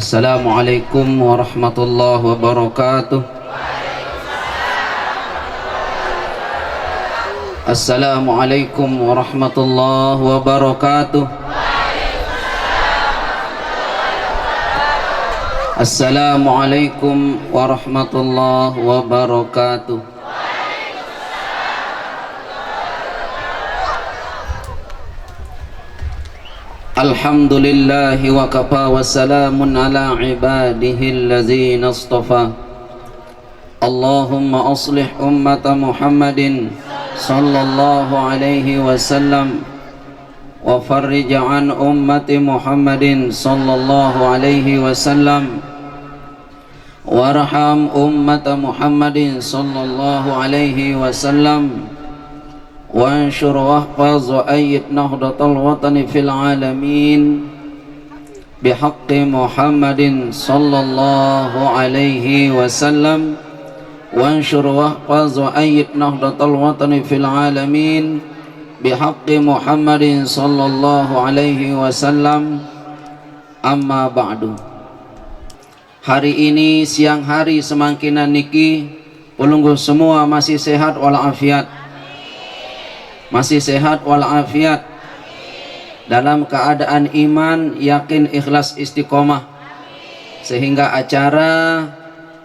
Assalamualaikum warahmatullahi wabarakatuh. Assalamualaikum warahmatullahi wabarakatuh. Assalamualaikum warahmatullahi wabarakatuh. Alhamdulillahi wa kafa wa salamun ala ibadihi allazina astafa. Allahumma aslih ummata Muhammadin sallallahu alaihi wasallam wa farrij an ummati Muhammadin sallallahu alaihi wasallam warham ummata Muhammadin sallallahu alaihi wasallam وانشر واحفظ وأيد نهضة الوطن في العالمين بحق محمد صلى الله عليه وسلم وانشر واحفظ وأيد نهضة الوطن في العالمين بحق محمد صلى الله عليه وسلم أما بعد. Hari ini siang hari semangkinan niki pelungguh semua masih sehat walafiat, masih sehat walafiat, dalam keadaan iman, yakin, ikhlas, istiqomah, sehingga acara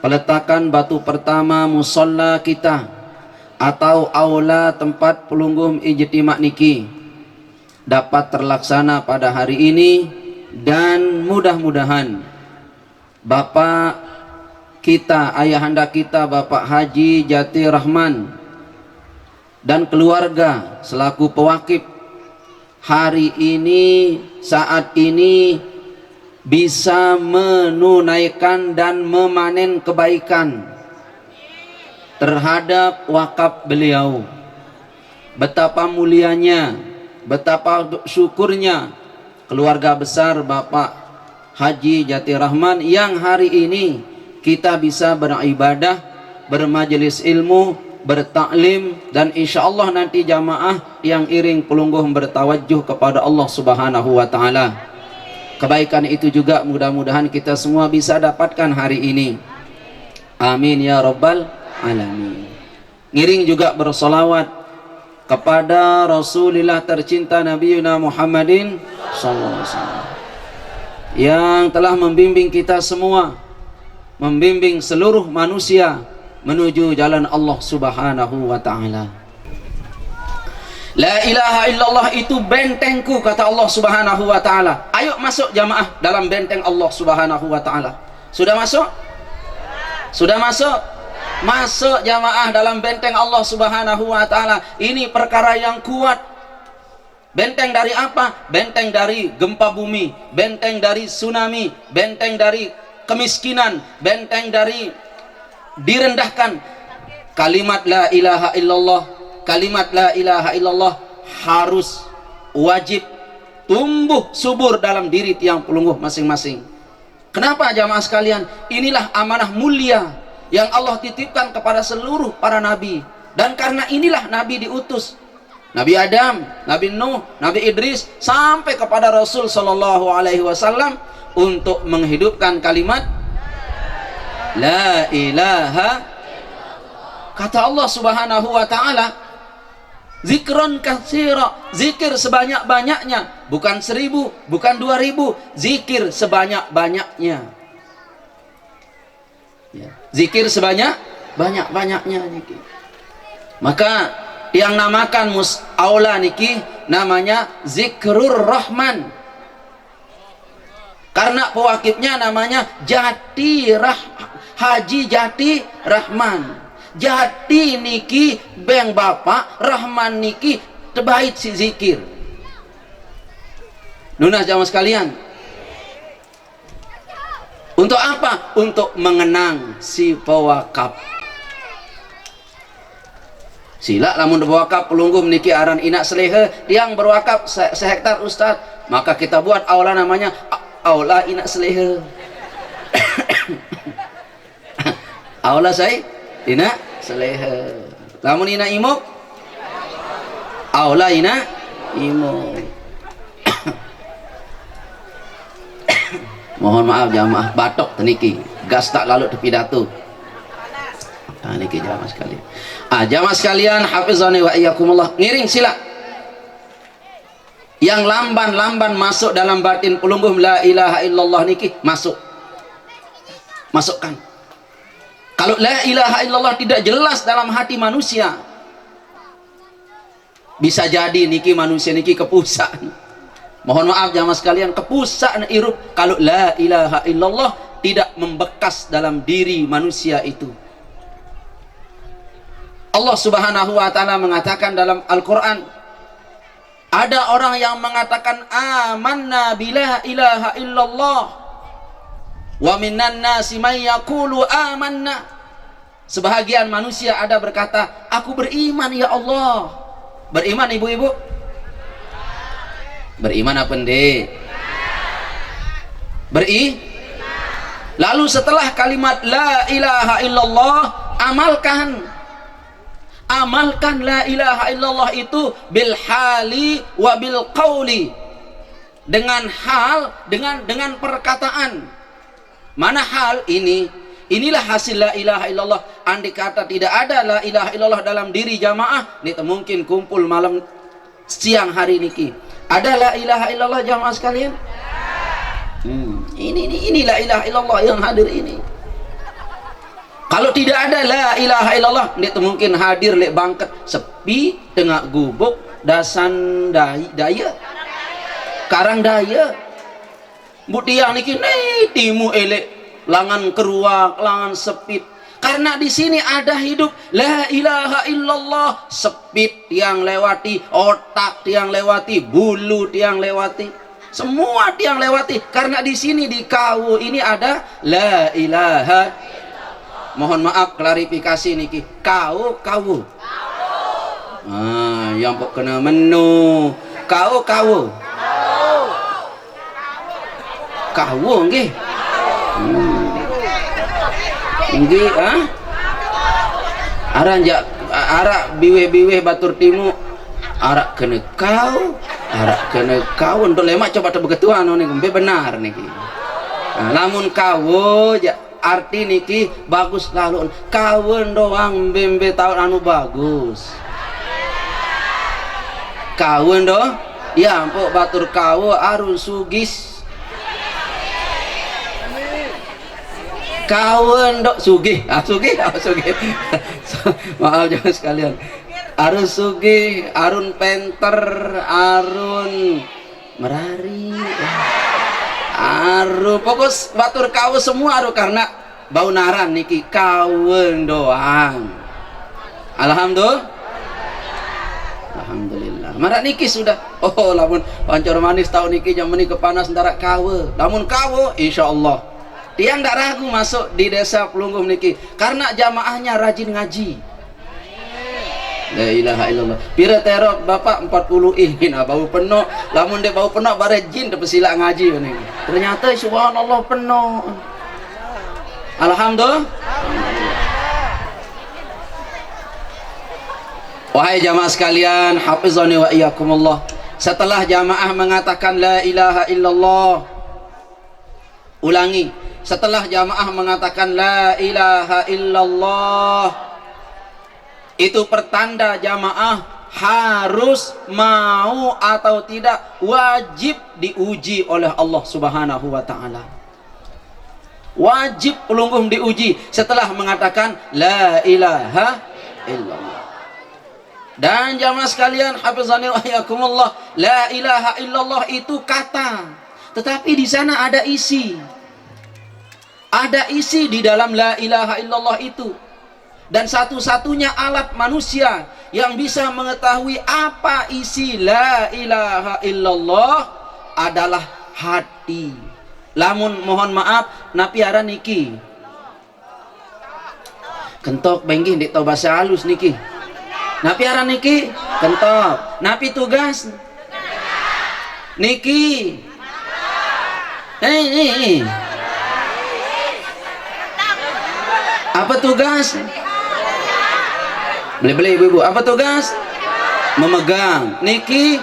peletakan batu pertama musolla kita atau aula tempat pelungguh ijtima niki dapat terlaksana pada hari ini, dan mudah-mudahan Bapak kita, ayahanda kita Bapak Haji Jati Rahman dan keluarga selaku pewakif hari ini, saat ini bisa menunaikan dan memanen kebaikan terhadap wakaf beliau. Betapa mulianya, betapa syukurnya keluarga besar Bapak Haji Jati Rahman yang hari ini kita bisa beribadah, bermajelis ilmu, bertaklim, dan insya Allah nanti jamaah yang iring pelungguh bertawajuh kepada Allah Subhanahu wa Ta'ala. Kebaikan itu juga mudah-mudahan kita semua bisa dapatkan hari ini. Amin ya Rabbal Alamin. Ngiring juga bersolawat kepada Rasulullah tercinta Nabi Muhammadin sallallahu alaihi wasallam yang telah membimbing kita semua, membimbing seluruh manusia menuju jalan Allah Subhanahu wa Ta'ala. La ilaha illallah itu bentengku, kata Allah Subhanahu wa Ta'ala. Ayo masuk jamaah dalam benteng Allah Subhanahu wa Ta'ala. Sudah masuk? Sudah masuk? Masuk jamaah dalam benteng Allah Subhanahu wa Ta'ala. Ini perkara yang kuat. Benteng dari apa? Benteng dari gempa bumi, benteng dari tsunami, benteng dari kemiskinan, benteng dari direndahkan. Kalimat la ilaha illallah, kalimat la ilaha illallah harus wajib tumbuh subur dalam diri tiang pelungguh masing-masing. Kenapa jamaah sekalian? Inilah amanah mulia yang Allah titipkan kepada seluruh para nabi, dan karena inilah nabi diutus. Nabi Adam, Nabi Nuh, Nabi Idris, sampai kepada Rasul sallallahu alaihi wasallam untuk menghidupkan kalimat la ilaha. Kata Allah Subhanahu wa Ta'ala, zikron katsira, zikir sebanyak-banyaknya, bukan 1000, bukan 2000, zikir sebanyak-banyaknya ya, zikir sebanyak-banyaknya niki. Maka yang namakan aula niki namanya Zikrur Rahman, karena pewakifnya namanya Haji Jati Rahman. Jati niki beng bapak, Rahman niki tebait si zikir. Nunas jamaah sekalian, untuk apa? Untuk mengenang si pewakaf. Sila lamun berwakaf pelungguh niki aran inak selehe yang berwakaf sehektar ustad, maka kita buat aula namanya aula inak selehe. Aula saya ina selehe. Lamun ina imuk aula ina imuk. Mohon maaf jamaah batok teniki gas tak lalu tepi datu. Niki jamaah sekalian. Jamaah sekalian hafizani wa iyyakumullah. Ngiring sila. Yang lamban-lamban masuk dalam batin pelungguh la ilaha illallah niki masuk. Masukkan. Kalau la ilaha illallah tidak jelas dalam hati manusia, bisa jadi niki manusia niki kepusan. Mohon maaf jamaah sekalian, kepusan irup kalau la ilaha illallah tidak membekas dalam diri manusia itu. Allah Subhanahu wa taala mengatakan dalam Al-Qur'an, ada orang yang mengatakan amanna bila ilaha illallah wa minan nasi may yaqulu amanna. Sebahagian manusia ada berkata, aku beriman ya Allah. Beriman ibu-ibu? Beriman apa ndek? Lalu setelah kalimat la ilaha illallah, amalkan la ilaha illallah itu bil hali wa bil qauli, dengan hal, dengan perkataan. Mana hal ini? Inilah hasil la ilaha illallah. Andai kata tidak ada la ilaha illallah dalam diri jamaah, ini mungkin kumpul malam siang hari niki. Ada la ilaha illallah jamaah sekalian? Ini la ilaha illallah yang hadir ini. Kalau tidak ada la ilaha illallah, ini mungkin hadir lek bangket sepi tengah gubuk dasan daya karang daya butiang niki timu elek langan keruak langan sepit, karena di sini ada hidup la ilaha illallah. Sepit tiang lewati, otak tiang lewati, bulu tiang lewati, semua tiang lewati, karena di sini di kau ini ada la ilaha. Mohon maaf klarifikasi niki, kau yang pok kena menu kau nggih nggih arak biwe batur timu arak kena kau untuk lemak coba beketuan niki benar niki. Lamun kau arti niki bagus lalu kawen doang bembe tahun anu bagus kawen doh ya ampun batur kawo arun sugis kawen dok sugih maaf jangan sekalian arun sugih arun penter arun merari aru fokus batur kawu semua aru karena bau naran niki kawen doang. Alhamdulillah marak niki sudah lamun pancor manis tahun niki jam ini kepanas antara kawe lamun kawe insyaallah tiang tak ragu masuk di desa Pelungguh niki karena jamaahnya rajin ngaji. La ilaha illallah. Pira terok bapak 40 ingin bau penuh. Lamun dia bau penuh bare jin tepes sila ngaji ini. Ternyata subhanallah penuh. Alhamdulillah. Wahai jamaah sekalian, hafizani wa iyyakumullah. Setelah jamaah mengatakan la ilaha illallah, ulangi. Setelah jamaah mengatakan la ilaha illallah, itu pertanda jamaah harus mau atau tidak wajib diuji oleh Allah Subhanahu wa taala. Wajib pelungguh diuji setelah mengatakan la ilaha illallah. Dan jamaah sekalian hafizani wa iyyakumullah, la ilaha illallah itu kata, tetapi di sana ada isi. Ada isi di dalam la ilaha illallah itu. Dan satu-satunya alat manusia yang bisa mengetahui apa isi la ilaha illallah adalah hati. Lamun mohon maaf napiara niki kentok benggih di tau bahasa halus niki napiara niki kentok napi tugas niki apa tugas? Beli-beli ibu-ibu, apa tugas? Memegang. Niki?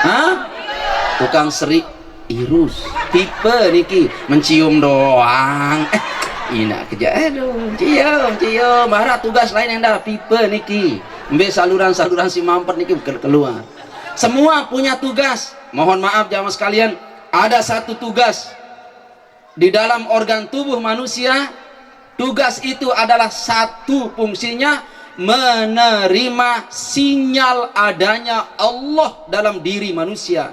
Hah? Tukang serik. irus pipe niki mencium doang ina kerja aduh cium marah tugas lain yang dah pipe niki ambil saluran si mampet niki keluar. Semua punya tugas. Mohon maaf jamaah sekalian, ada satu tugas di dalam organ tubuh manusia. Tugas itu adalah satu fungsinya, menerima sinyal adanya Allah dalam diri manusia.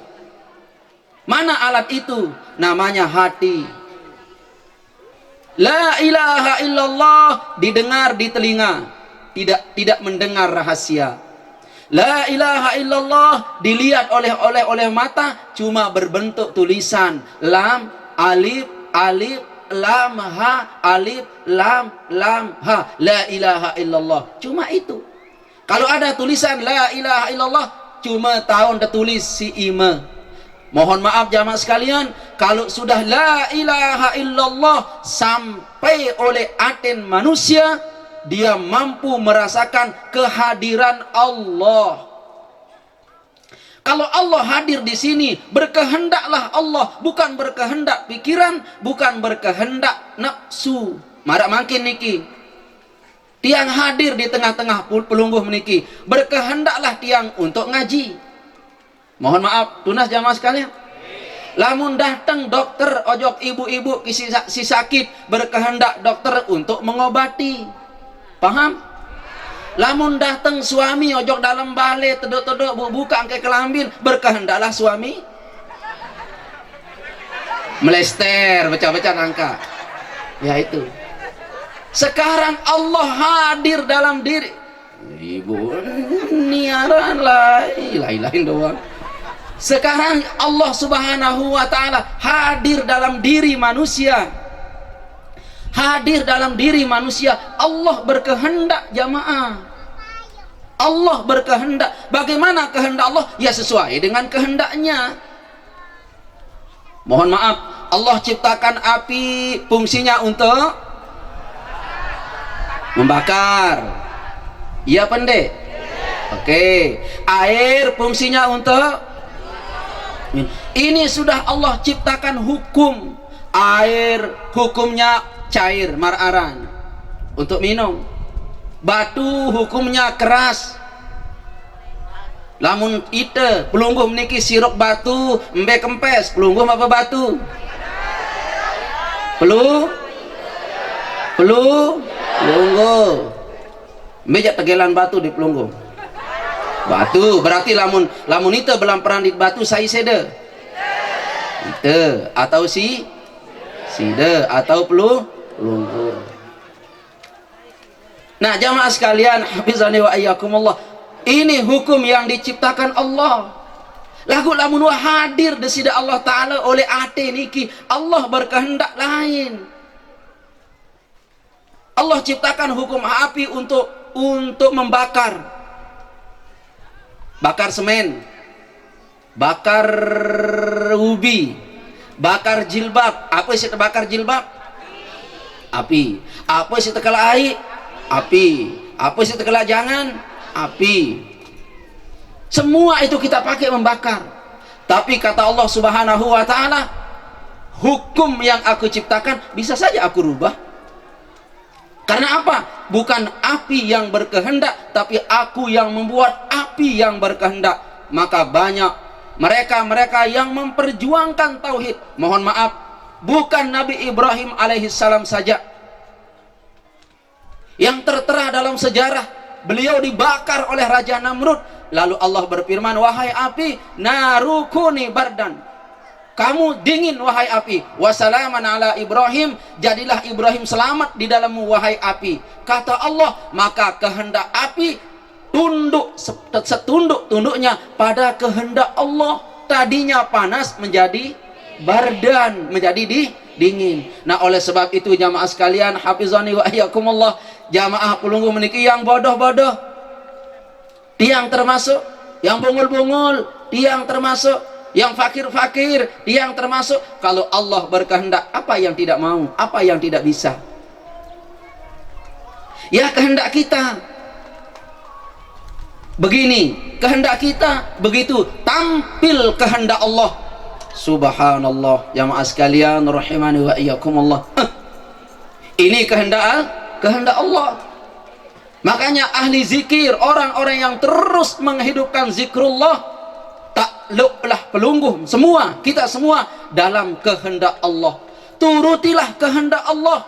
Mana alat itu? Namanya hati. La ilaha illallah didengar di telinga, tidak mendengar rahasia. La ilaha illallah dilihat oleh mata, cuma berbentuk tulisan lam alif lam ha alif lam ha. La ilaha illallah cuma itu. Kalau ada tulisan la ilaha illallah, cuma tahun tertulis si ima. Mohon maaf jamaah sekalian, kalau sudah la ilaha illallah sampai oleh aten manusia, dia mampu merasakan kehadiran Allah. Kalau Allah hadir di sini, berkehendaklah Allah, bukan berkehendak pikiran, bukan berkehendak nafsu. Marak makin niki. Tiang hadir di tengah-tengah pelungguh meniki, berkehendaklah tiang untuk ngaji. Mohon maaf, tunas jamaah sekalian. Lamun datang dokter ojok ibu-ibu si sakit, berkehendak dokter untuk mengobati. Paham? Lamun datang suami ojok dalam balik teduk-teduk buka angke kelambin, berkehendaklah suami melester baca-baca nangka. Ya itu. Sekarang Allah hadir dalam diri. Ibu niaran lain doang. Sekarang Allah Subhanahu wa taala hadir dalam diri manusia. Hadir dalam diri manusia. Allah berkehendak jamaah. Allah berkehendak. Bagaimana kehendak Allah? Ya sesuai dengan kehendaknya. Mohon maaf, Allah ciptakan api fungsinya untuk membakar. Iya pendek. Oke. Air fungsinya untuk ini sudah Allah ciptakan hukum. Air hukumnya cair mararan untuk minum. Batu hukumnya keras. Lamun ite pelungguh meniki sirok batu embe kempes, pelungguh apa batu? Pelungguh. Meja tegelan batu di pelungguh. Batu berarti lamun ite belam peran di batu sai sede. Ite atau side atau pelungguh. Nah jamaah sekalian, hafizani wa ayyakumullah, ini hukum yang diciptakan Allah. Lagu lamun hadir desida Allah Ta'ala oleh ate niki, Allah berkehendak lain. Allah ciptakan hukum api untuk membakar. Bakar semen, bakar ubi, bakar jilbab. Apa sih terbakar jilbab? Api. Apa sih tekalai? Api. Apa sih jangan? Api. Semua itu kita pakai membakar. Tapi kata Allah Subhanahu wa taala, hukum yang aku ciptakan bisa saja aku rubah. Karena apa? Bukan api yang berkehendak, tapi aku yang membuat api yang berkehendak. Maka banyak mereka yang memperjuangkan tauhid. Mohon maaf, bukan Nabi Ibrahim alaihissalam saja yang tertera dalam sejarah, beliau dibakar oleh Raja Namrud. Lalu Allah berfirman, wahai api, narukuni bardan, kamu dingin wahai api, wassalaman ala Ibrahim, jadilah Ibrahim selamat di dalammu wahai api. Kata Allah, maka kehendak api tunduk setunduk-tunduknya pada kehendak Allah. Tadinya panas menjadi bardan, menjadi dingin. Nah oleh sebab itu jamaah sekalian, hafizani wa iyyakumullah, jamaah pelungguh meniki yang bodoh-bodoh tiang termasuk, yang bungul-bungul tiang termasuk, yang fakir-fakir tiang termasuk. Kalau Allah berkehendak, apa yang tidak mau, apa yang tidak bisa? Ya kehendak kita begini, kehendak kita begitu, tampil kehendak Allah. Subhanallah, jamaah sekalian rahimani wa iyyakumullah. Ini kehendak Allah. Makanya ahli zikir, orang-orang yang terus menghidupkan zikrullah, takluklah pelungguh semua, kita semua dalam kehendak Allah. Turutilah kehendak Allah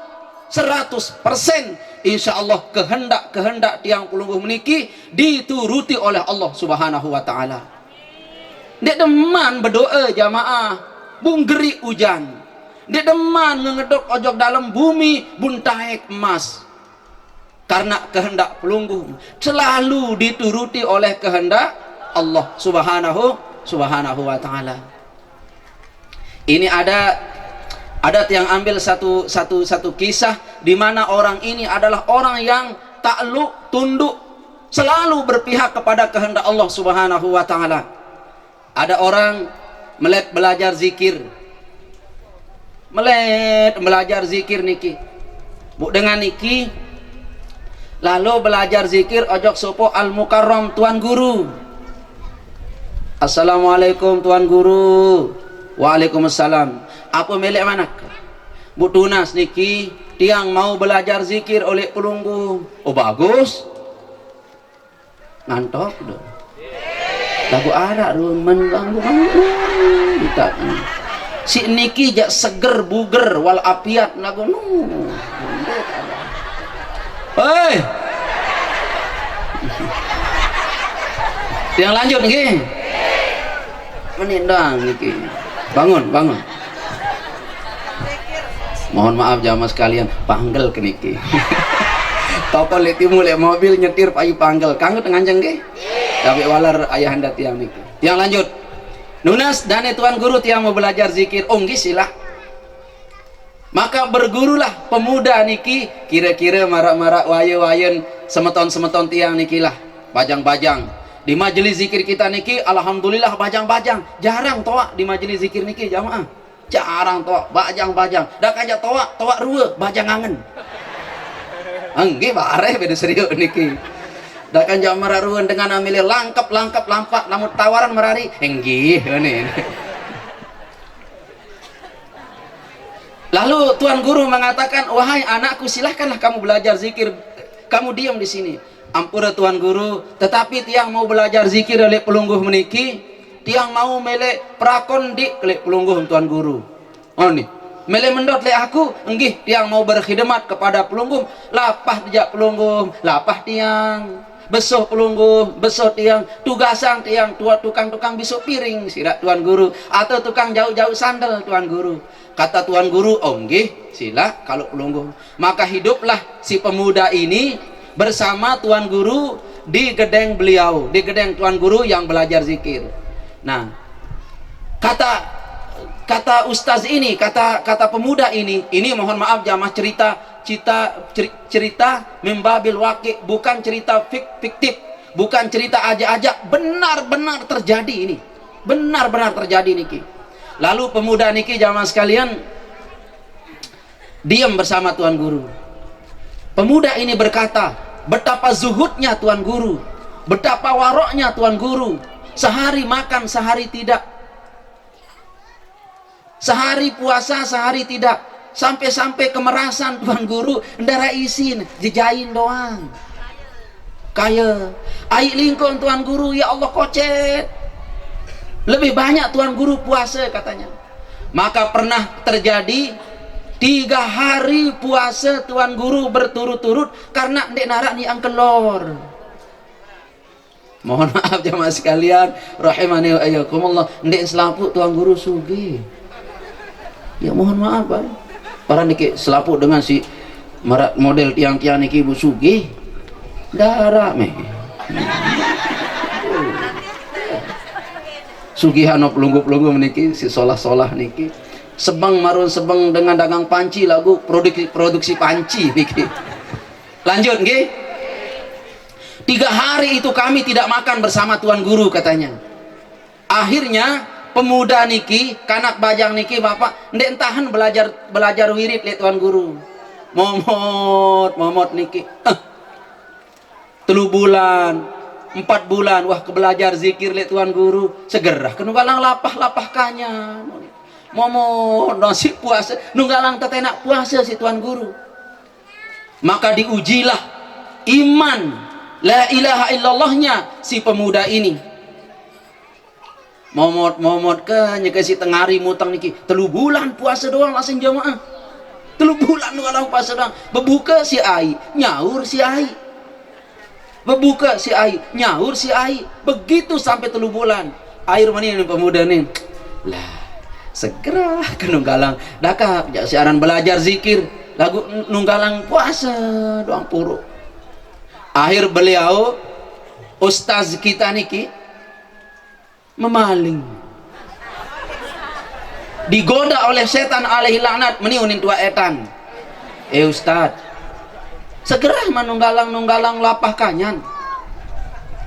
100%. Insya Allah kehendak tiang pelungguh meniki dituruti oleh Allah Subhanahu wa ta'ala. Dia deman berdoa jamaah bung geri hujan, dia deman ngedok ojok dalam bumi buntaek emas, karena kehendak pelungguh selalu dituruti oleh kehendak Allah subhanahu wa ta'ala. Ini ada yang ambil satu kisah di mana orang ini adalah orang yang takluk, tunduk, selalu berpihak kepada kehendak Allah Subhanahu wa ta'ala. Ada orang belajar zikir, belajar zikir niki, bu dengan niki, lalu belajar zikir ojok sopo al mukarram tuan guru. Assalamualaikum tuan guru. Waalaikumsalam. Apa milik manak? Bu tunas niki tiang mau belajar zikir oleh pelungguh. Oh bagus. Ngantok dong. Lagu arak run mengganggu kita. Si niki jak seger buger wal apiat lagu nu. Hei. Yang lanjut niki. Menit doang niki. Bangun. Mohon maaf jamaah sekalian, panggil ke niki. Toko letimu lek mobil nyetir payu panggil. Kanggo tenganjeng nggih? Tapi walar ayahanda tiang niki. Yang lanjut. Nunas dan tuan guru tiang mau belajar zikir. Nggih sila. Maka bergurulah pemuda niki, kira-kira marak-marak waye-wayen semeton-semeton tiang niki lah. Bajang-bajang. Di majelis zikir kita niki alhamdulillah bajang-bajang. Jarang toa di majelis zikir niki jamaah. Jarang toa bajang-bajang. Dak aja toa rua bajang ngangen. Nggih bare beda serius niki. Dak kan jam mararuan dengan amile langkap lampak namun tawaran merari enggih ini. Lalu tuan guru mengatakan, wahai anakku silahkanlah kamu belajar zikir, kamu diam di sini. Ampura tuan guru, tetapi tiang mau belajar zikir oleh pelungguh meniki, tiang mau melek prakon di oleh pelungguh tuan guru. Oh nih, melek mendot le aku, enggih tiang mau berkhidmat kepada pelungguh, lapah dijak pelungguh, lapah tiang. Besoh pelungguh, besoh tiang, tugasan tiang, tukang bisuk piring sirak tuan guru, atau tukang jauh-jauh sandal tuan guru. Kata tuan guru, oh nggih, sila kalau pelungguh. Maka hiduplah si pemuda ini bersama tuan guru di gedeng beliau, di gedeng tuan guru yang belajar zikir. Nah, kata ustaz ini, kata pemuda ini mohon maaf jamaah cerita membabil waqi, bukan cerita fiktif, bukan cerita aja-aja, benar-benar terjadi ini. Benar-benar terjadi niki. Lalu pemuda niki jamaah sekalian diam bersama tuan guru. Pemuda ini berkata, betapa zuhudnya tuan guru, betapa waroknya tuan guru, sehari makan sehari tidak, sehari puasa sehari tidak, sampai kemerasan tuan guru ndara isin jejain doang kaya aik lingkon tuan guru, ya Allah kocet lebih banyak tuan guru puasa katanya. Maka pernah terjadi 3 hari puasa tuan guru berturut-turut karena ndek narak ni angkelor. Mohon maaf jamaah sekalian rahimani wa iyyakumullah, ndek selaput tuan guru sugih. Ya mohon maaf Pak. Para niki selaput dengan si model tiang-tiang niki ibu sugih. Darah meh. Sugihano pelungguh-pelungguh niki si solah-solah niki. Sebang marun sebang dengan dagang panci lagu produksi panci niki. Lanjut nggih. 3 hari itu kami tidak makan bersama tuan guru katanya. Akhirnya pemuda niki, kanak bajang niki bapak ndek entahan belajar wirid le tuan guru. Momot niki. 3 bulan, 4 bulan wah ke belajar zikir le tuan guru segerah ke nunggalang lapah kanya momo nasi puasa nunggalang tetenak puasa si tuan guru. Maka diujilah iman la ilaha illallahnya si pemuda ini. Momot ke nyekesi tengari mutang niki 3 bulan puasa doang langsung jamaah 3 bulan nunggalang puasa doang. Bebuka si ai nyaur si ai, bebuka si ai nyaur si ai, begitu sampai 3 bulan. Air mani pemuda nih lah segera ke nunggalang daka siaran belajar zikir lagu nunggalang puasa doang puru. Akhir beliau ustaz kita niki memaling, digoda oleh setan alaihi laknat meniunin tua etan. Ustaz segera manunggalang lapah kanyan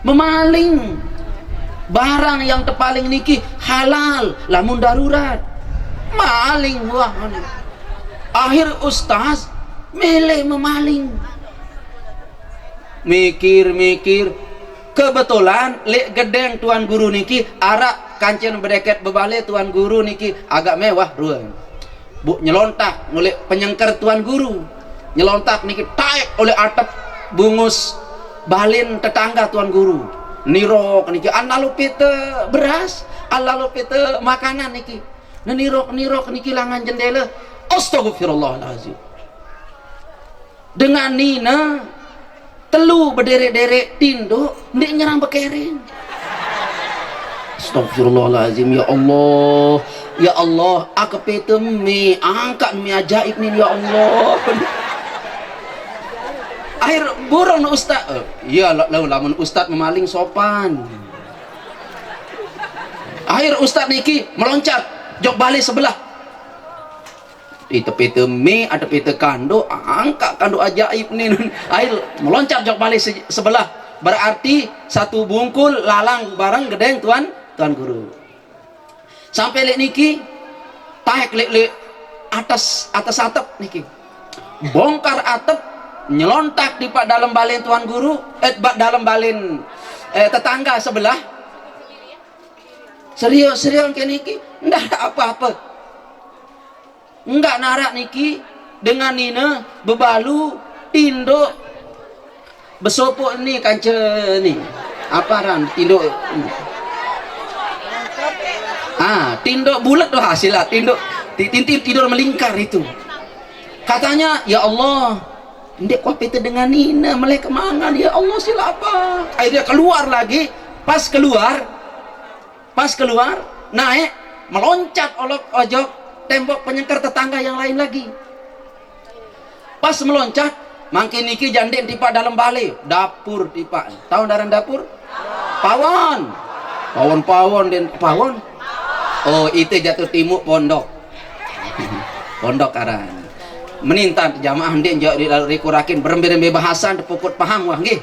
memaling barang yang terpaling niki halal lamun darurat maling. Wah akhir ustaz milih memaling, mikir kebetulan lek gedeng tuan guru niki arak kancen berdeket bebale tuan guru niki agak mewah ruang bu nyelontak ngolek penyengker tuan guru nyelontak niki taek oleh atap bungus balin tetangga tuan guru nirok niki analu pite beras alalu pite makanan niki nirok niki langan jendela. Astagfirullahaladzim. Dengan nina telu berderek-derek tindo ndik nyerang bekering. Astagfirullahaladzim. Ya Allah aku pete mi angkat mi ajaib nih ya Allah. Akhir burung ustaz iya lamun ustaz memaling sopan. Akhir ustaz niki meloncat jok balik sebelah itu pete mi ada pete kando angkat kando ajaib nih. Akhir meloncat jok balik sebelah berarti 1 bungkul lalang barang gedeng tuan guru. Sampai lek niki taek lek atas atap niki bongkar atap nyelontak di pak dalam balin tuan guru dalam balin tetangga sebelah. Serius ke niki ndak ada apa-apa, nggak narak niki dengan nina bebalu tindo besopok ini kance nih apa ran tindo tindo bulat tuh hasilnya tindo tidur melingkar itu. Katanya ya Allah ndek kok pete dengan nina melek kemangan ya Allah sila apa. Akhirnya keluar lagi, pas keluar naik meloncat olok ojok tembok penyengker tetangga yang lain lagi. Pas meloncat makin niki jandek tipa dalam balik dapur tipa tahu daran dapur pawon dan pawon oh itu jatuh timuk pondok karan menintan jamaah ndek jauh di kurakin berembe-rembe bahasan pokok paham wah nggih.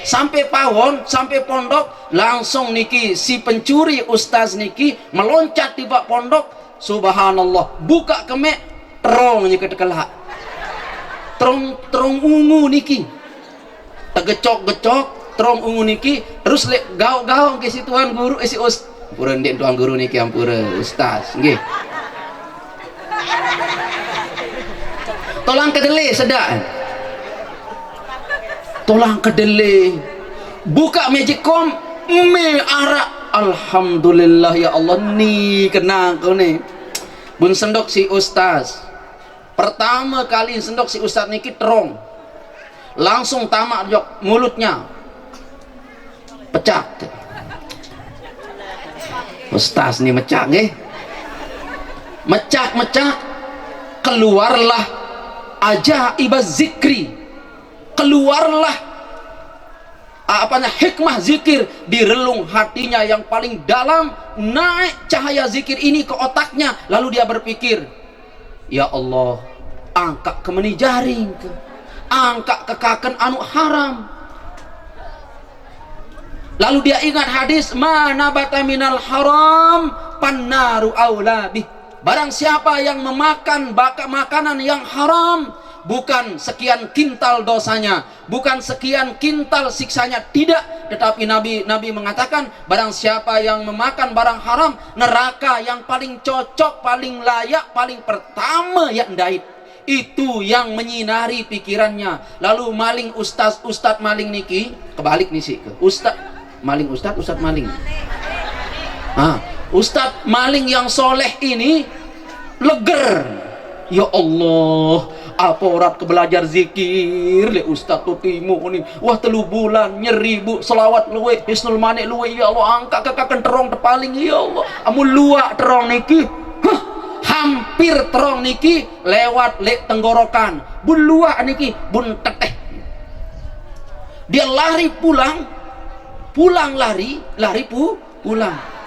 Sampai pawon sampai pondok langsung niki si pencuri ustaz niki meloncat tiba pondok. Subhanallah buka kemek terongnya kedekelak terong ungu niki tegecok terong ungu niki terus lek gaung ke si tuan guru si pura ndek tuan guru niki ampura ustaz nggih. Tolang kedele sedak tolang kedele buka magicom me arak alhamdulillah ya Allah nih kena kau nih bun sendok si ustaz pertama kali sendok si ustaz niki terong langsung tamak jok mulutnya pecah ustaz nih mecah nggih mecah keluarlah ajaibaz zikri keluarlah hikmah zikir di relung hatinya yang paling dalam naik cahaya zikir ini ke otaknya lalu dia berpikir ya Allah angkat ke meni jaring ke angkat ke kaken anu haram lalu dia ingat hadis mana bata minal haram pannaru aula bih barang siapa yang memakan makanan yang haram bukan sekian kintal dosanya, bukan sekian kintal siksanya, tidak. Tetapi Nabi mengatakan, barang siapa yang memakan barang haram, neraka yang paling cocok, paling layak, paling pertama yang dait. Itu yang menyinari pikirannya. Lalu maling ustaz maling niki, kebalik nih sih, ustaz maling ustaz maling. Ustaz maling yang soleh ini leger. Ya Allah, apa orang ke belajar zikir le ustaz tu timu ni. Wah 3 bulan nyeri bu selawat luwe hisnul manik luwe. Ya Allah, angkat kekakan terong tepaling. Ya Allah, amun luak terong niki. Hampir terong niki lewat le tenggorokan. Bun luak niki bun teteh. Dia lari pulang pulang.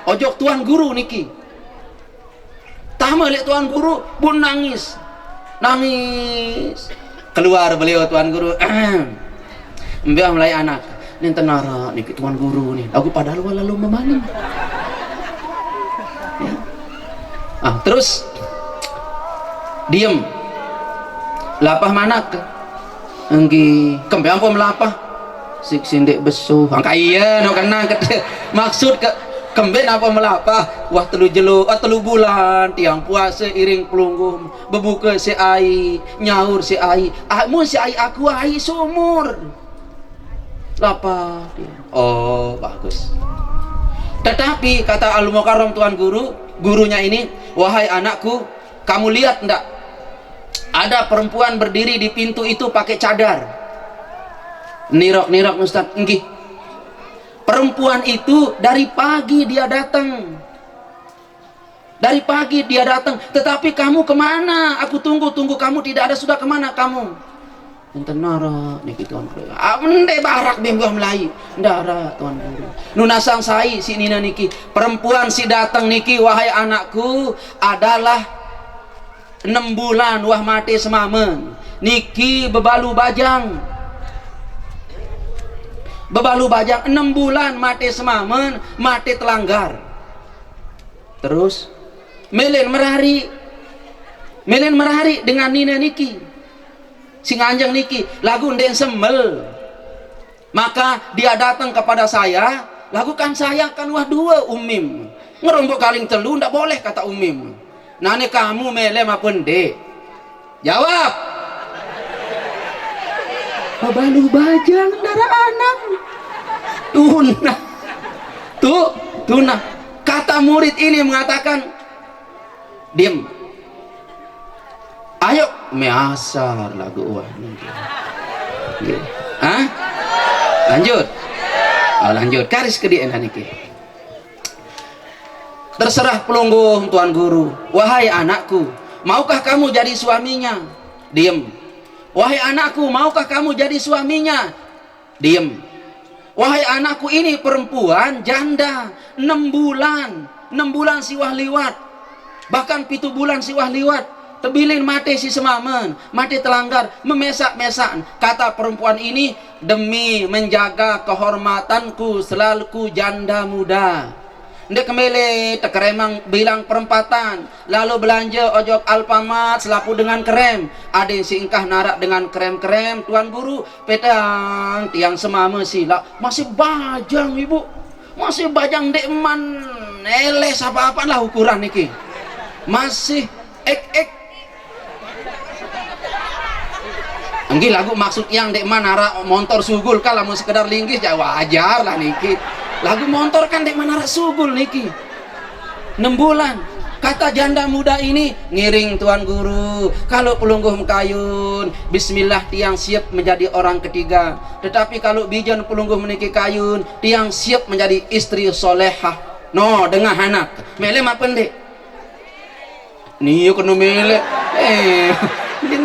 Ojok tuan guru niki. Tama lihat tuan guru pun nangis keluar beliau tuan guru mbak mulai anak ini tenara nih tuan guru nih aku padahal lalu memaling ya. Terus diem lapah manak enggi kembang pun melapah sik sindek besuh angka iya no kena maksud ke kemben apa melapah wah 3 bulan tiang puasa iring pelungguh bebuka si ai nyaur si ai mun si ai aku ai sumur lapah dia. Oh bagus. Tetapi kata Al Mukarram tuan gurunya ini, wahai anakku, kamu lihat enggak ada perempuan berdiri di pintu itu pakai cadar nirok Ustaz enggih. Perempuan itu dari pagi dia datang, tetapi kamu kemana? Aku tunggu kamu tidak ada, sudah kemana kamu? Enten nara niki tuan guru. Ende barak bembuh Melayu. Ndara tuan guru. Nunasang sai si nina niki. Perempuan si datang niki, wahai anakku, adalah 6 bulan wah mati semamen. Niki bebalu bajang 6 bulan mati semamen, mati telanggar. Terus melen merari dengan nina niki sing anjang niki lagu ndek semel. Maka dia datang kepada saya, lagu kan saya kan wah 2 umim ngerombok kaling telu ndak boleh kata umim. Nane kamu melem apa ndek? Jawab. Balu bajang darah anak tuna kata murid ini mengatakan diam, ayo measar lagu wah lanjut karis ke dia niki. Terserah pelungguh tuan guru, wahai anakku, maukah kamu jadi suaminya? Diam. Wahai anakku, maukah kamu jadi suaminya? Diam. Wahai anakku, ini perempuan janda 6 bulan siwah liwat, bahkan 7 bulan siwah liwat, tebilin mati si semamen, mati telanggar, memesak-mesak. Kata perempuan ini, demi menjaga kehormatanku selalu ku janda muda. Ndek kemele tekeremang bilang perempatan, lalu belanja ojok Alfamart selaku dengan krem. Ada singkah narak dengan krem tuan guru, petang tiang semama sila masih bajang ibu, masih bajang dek man neles apa-apa lah ukuran niki, masih ek Anggi lagu maksud yang dek manara motor sugul kalau mau sekedar linggis ya wajar lah niki. Lagu motor kan dek manara sugul niki. 6 bulan. Kata janda muda ini ngiring tuan guru. Kalau pelungguh kayun, bismillah tiang siap menjadi orang ketiga. Tetapi kalau bijan pelungguh meniki kayun, tiang siap menjadi istri solehah. No, dengan anak. Mele apa pendek? Nih kena mele.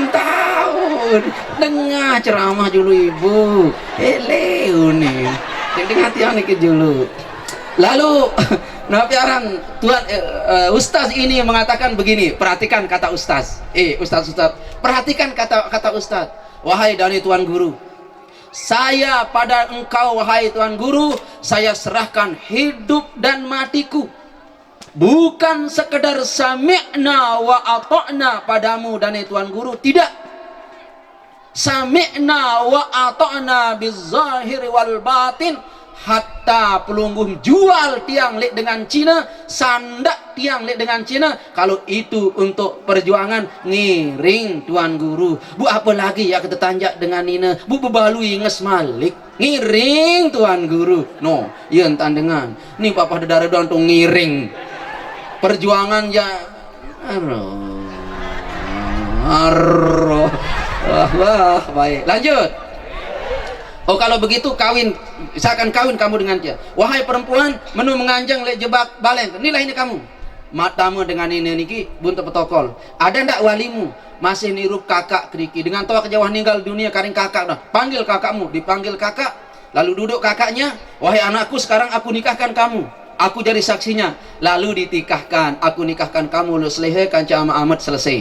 Tahun dengar ceramah dulu ibu leu nih dengar tiang nih dulu. Lalu nafiaran tuan ustaz ini mengatakan begini, perhatikan kata ustaz ustaz perhatikan kata ustaz. Wahai dari tuan guru, saya pada engkau wahai tuan guru, saya serahkan hidup dan matiku, bukan sekedar sami'na wa ata'na padamu dan tuan guru, tidak. sami'na wa ata'na bizahir wal batin, hatta pelungguh jual tiang lek dengan Cina, sandak tiang lek dengan Cina. Kalau itu untuk perjuangan, ngiring tuan guru. Bu apa lagi ya kita tanjak dengan Nina, bu bebalui nges malik, ngiring tuan guru. No, ya entan dengan ni papa darah doang tuh ngiring perjuangan ya. Wah, baik, lanjut. Oh kalau begitu kawin, saya akan kawin kamu dengan dia. Wahai perempuan, menu menganjang lek jebak balen. Inilah ini kamu. Matamu dengan ini niki buntu protokol. Ada ndak walimu? Masih nirup kakak kriki. Dengan tua kejauhan ninggal dunia karing kakak dah. Panggil kakakmu, dipanggil kakak. Lalu duduk kakaknya. Wahai anakku, sekarang aku nikahkan kamu. Aku jadi saksinya. Lalu ditikahkan. Aku nikahkan kamu. Lu selesai kanca amat selesai.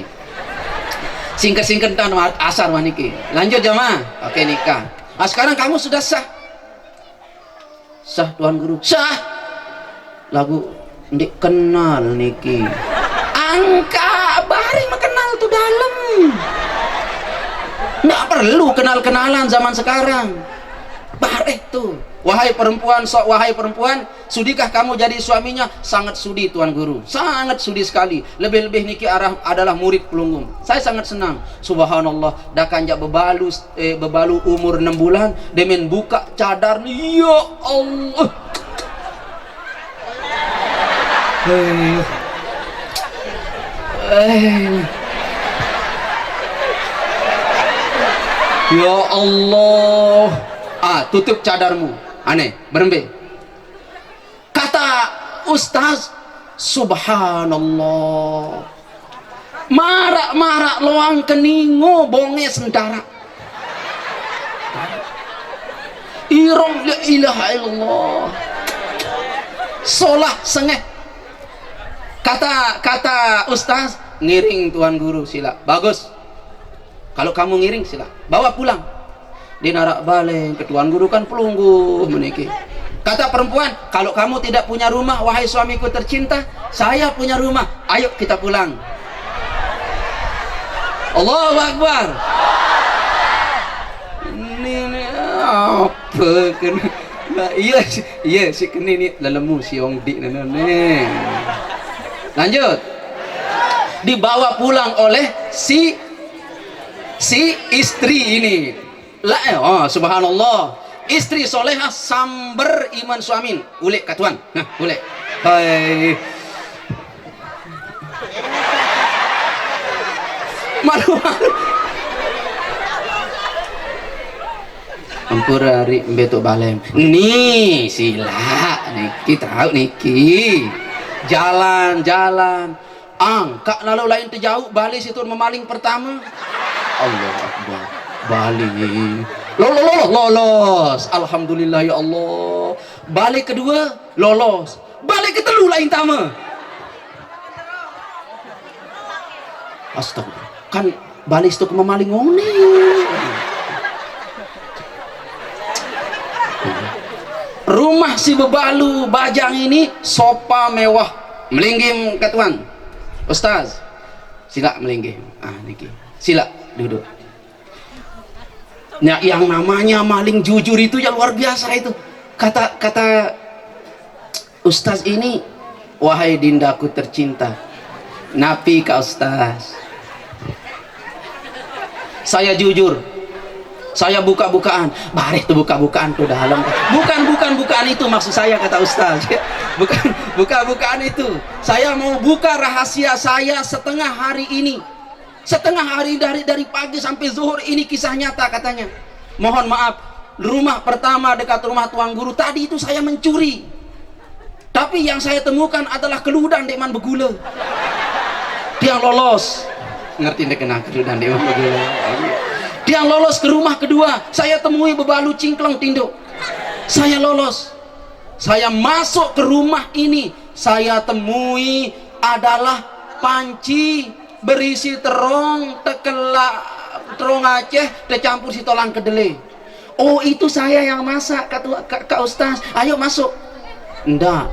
Singkat-singkat dan asar waniki. Lanjut jamaah. Oke nikah. Nah, sekarang kamu sudah sah. Sah tuan guru. Sah. Lagu ndik kenal niki. Angka bari mengenal tuh dalam. Nggak perlu kenal-kenalan zaman sekarang. Bari tuh. Wahai perempuan, wahai perempuan, sudikah kamu jadi suaminya? Sangat sudi tuan guru, sangat sudi sekali. Lebih-lebih niki adalah murid pelunggung. Saya sangat senang. Subhanallah, dah kanjak bebalu umur 6 bulan, demen buka cadar. Ya Allah. Ya Allah. Tutup cadarmu. Aneh, berembe. Kata ustaz, subhanallah. Marak-marak loang keningo bonge sentara. Irong la ilaha illallah. Solah sengeh. Kata ustaz, ngiring tuan guru sila. Bagus. Kalau kamu ngiring sila, bawa pulang. Di narak baleng ke tuan guru kan pelungguh meniki. Kata perempuan, kalau kamu tidak punya rumah, wahai suamiku tercinta, saya punya rumah, ayo kita pulang. Allahu Akbar. Ini apa kan? Iya si kini ni lelemu si ong dik nene. Lanjut. Dibawa pulang oleh si istri ini. Subhanallah, istri solehah samber iman suamin. Ulek katuan. Nah, ulek. Hai. Malu. Ampurari beto balem. Nih, sila niki tahu niki. Jalan-jalan. Angka lalu lain terjauh balik situ memaling pertama. Allah Akbar. Balik lolos, alhamdulillah ya Allah. Balik kedua lolos, balik ketelu lain tama. Astagfirullah, kan balik itu memaling ngone. Rumah si bebalu bajang ini sopa mewah, melinggim katuan. Ustaz, sila melinggim. Niki, sila duduk. Nah, yang namanya maling jujur itu yang luar biasa itu. Kata Ustaz ini, wahai dindaku tercinta, napi ka Ustaz. Saya jujur, saya buka-bukaan. Bareh tuh buka-bukaan tuh dalam. Bukan itu maksud saya kata Ustaz. Bukan buka-bukaan itu. Saya mau buka rahasia saya setengah hari ini. Setengah hari dari pagi sampai zuhur, ini kisah nyata katanya. Mohon maaf, rumah pertama dekat rumah tuan guru tadi itu saya mencuri. Tapi yang saya temukan adalah keludan deman begula. Dia lolos. Ngerti dek kena keludan deman begula. Dia lolos ke rumah kedua. Saya temui bebalu cingkleng tinduk. Saya lolos. Saya masuk ke rumah ini. Saya temui adalah panci berisi terong terong Aceh tercampur si tolang kedelai. Oh itu saya yang masak kak Ustaz. Ayo masuk. Ndak,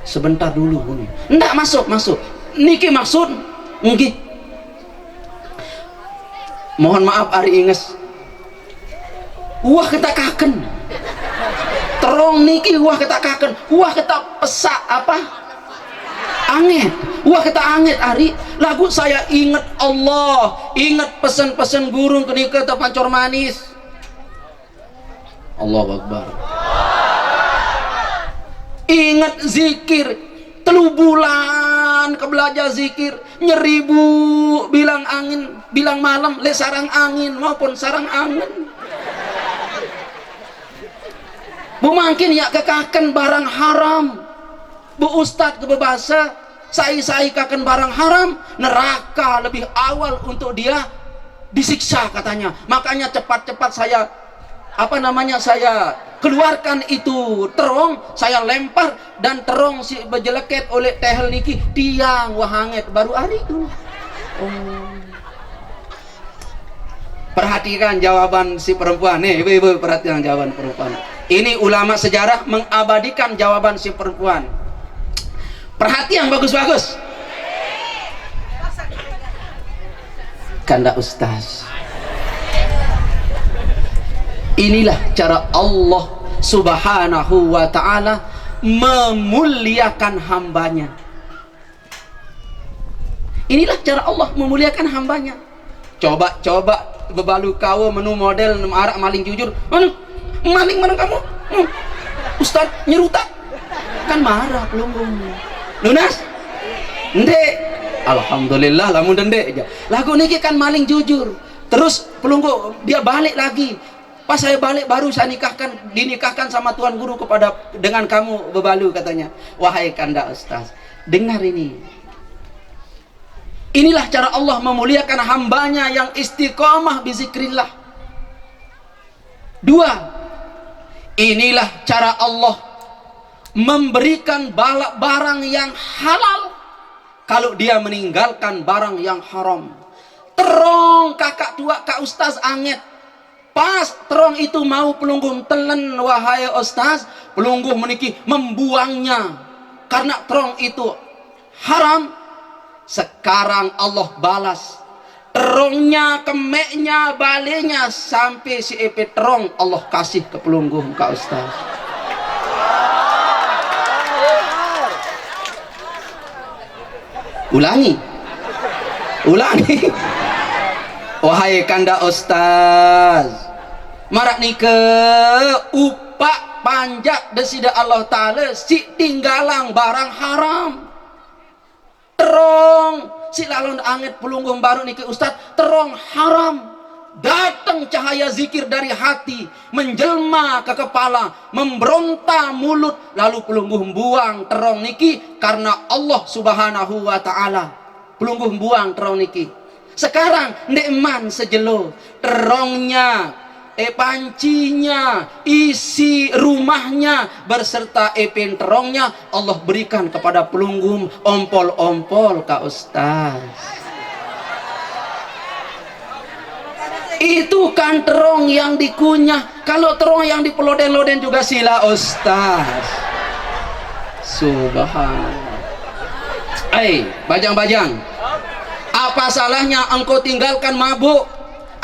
sebentar dulu. Ndak, masuk. Niki maksud nggih. Mohon maaf Ari Inges, wah ketakaken terong niki, wah ketakaken, wah kita pesak apa angin, wah kita angin hari lagu saya ingat Allah, ingat pesan-pesan gurung kenika pancor manis. Allahu Akbar. Ingat zikir 3 bulan ke belajar zikir, nyeribu bilang angin, bilang malam le sarang angin maupun sarang angin. Bu mungkin ya kekaken barang haram. Bu Ustadz kebebasa sai kaken barang haram, neraka lebih awal untuk dia disiksa katanya. Makanya cepat-cepat saya saya keluarkan itu terong, saya lempar dan terong si berjeleket oleh tehel niki tiang wahanget baru hari itu. Perhatikan jawaban si perempuan nih, ibu perhatikan jawaban perempuan. Ini ulama sejarah mengabadikan jawaban si perempuan. Perhatian bagus-bagus. Kanda Ustaz. Inilah cara Allah Subhanahu wa ta'ala memuliakan hambanya. Inilah cara Allah memuliakan hambanya. Coba bebalu kau menu model arak maling jujur. Maling mana kamu? Ustaz nyerutak kan marah pelunggung lunas ndek alhamdulillah lamun ndek aja lagu niki kan maling jujur. Terus pelunggu dia balik lagi, pas saya balik baru saya dinikahkan sama tuan guru dengan kamu bebalu katanya. Wahai Kanda Ustaz, dengar ini, inilah cara Allah memuliakan hambanya yang istiqomah bizikrillah. 2, inilah cara Allah memberikan barang yang halal kalau dia meninggalkan barang yang haram. Terong kakak tua kak Ustaz anget, pas terong itu mau pelungguh telen, wahai Ustaz, pelungguh meniki membuangnya karena terong itu haram. Sekarang Allah balas terongnya, kemeknya, balenya sampai si epe terong Allah kasih ke pelungguh kak Ustaz. Ulangi wahai Kanda Ustaz, marak nike upak panjak desida Allah Ta'ala si tinggalang barang haram. Terong si lalon angit pelungguh baru niki Ustaz, terong haram. Datang cahaya zikir dari hati menjelma ke kepala, memberonta mulut, lalu pelungguh buang terong niki karena Allah Subhanahu wa ta'ala. Pelungguh buang terong niki. Sekarang ndekman sejelo terongnya, pancinya, isi rumahnya berserta epin terongnya Allah berikan kepada pelungguh ompol-ompol kak Ustaz. Itu kan terong yang dikunyah. Kalau terong yang dipeloden-loden juga sila Ustaz. Subhanallah. Bajang-bajang, apa salahnya engkau tinggalkan mabuk?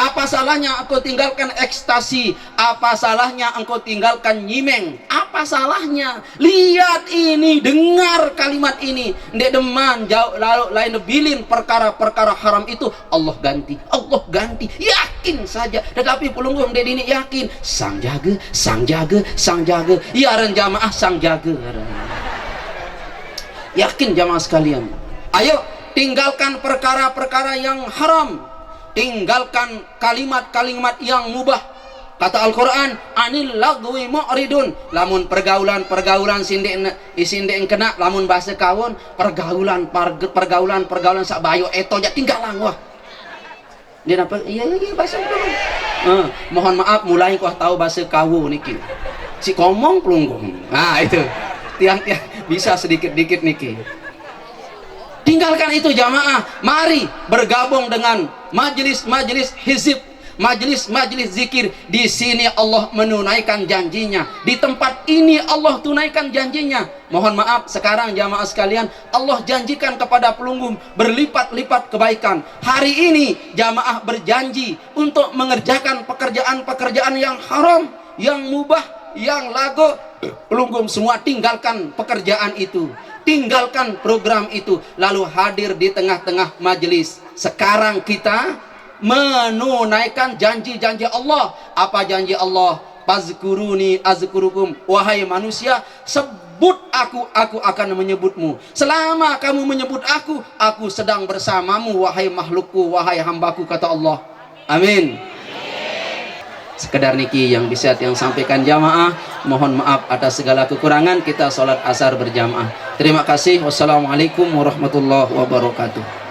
Apa salahnya engkau tinggalkan ekstasi? Apa salahnya engkau tinggalkan nyimeng? Apa salahnya? Lihat ini, dengar kalimat ini. Ndek deman jauh lalu lain bilin perkara-perkara haram itu Allah ganti. Allah ganti. Yakin saja. Tetapi pelungguh ndek ini yakin. Sang jaga, sang jaga, sang jaga. Ya ren jamaah sang jaga. Yakin jamaah sekalian. Ayo tinggalkan perkara-perkara yang haram. Tinggalkan kalimat-kalimat yang mubah. Kata Al-Quran, anil lagwi mu'ridun. Lamun pergaulan isindek kena, lamun bahasa kawon pergaulan sak bayo eto aja tinggalan wah. Dia apa? Iya bahasa kawon. Mohon maaf mulai kau tahu bahasa kawon niki. Si komong pelunggung. Nah itu tiang-tiang bisa sedikit-dikit niki. Tinggalkan itu jamaah. Mari bergabung dengan majelis-majelis hizib, majelis zikir. Di sini Allah menunaikan janjinya, di tempat ini Allah tunaikan janjinya. Mohon maaf, sekarang jamaah sekalian, Allah janjikan kepada pelunggung berlipat-lipat kebaikan. Hari ini jamaah berjanji untuk mengerjakan pekerjaan-pekerjaan yang haram, yang mubah, yang lago. Pelunggung semua tinggalkan pekerjaan itu, tinggalkan program itu, lalu hadir di tengah-tengah majelis. Sekarang kita menunaikan janji-janji Allah. Apa janji Allah? Fazkuruni azkurukum. Wahai manusia, sebut aku akan menyebutmu. Selama kamu menyebut aku sedang bersamamu. Wahai makhlukku, wahai hambaku, kata Allah. Amin. Sekedar niki yang bisa yang sampaikan jamaah. Mohon maaf atas segala kekurangan. Kita sholat asar berjamaah. Terima kasih. Wassalamualaikum warahmatullahi wabarakatuh.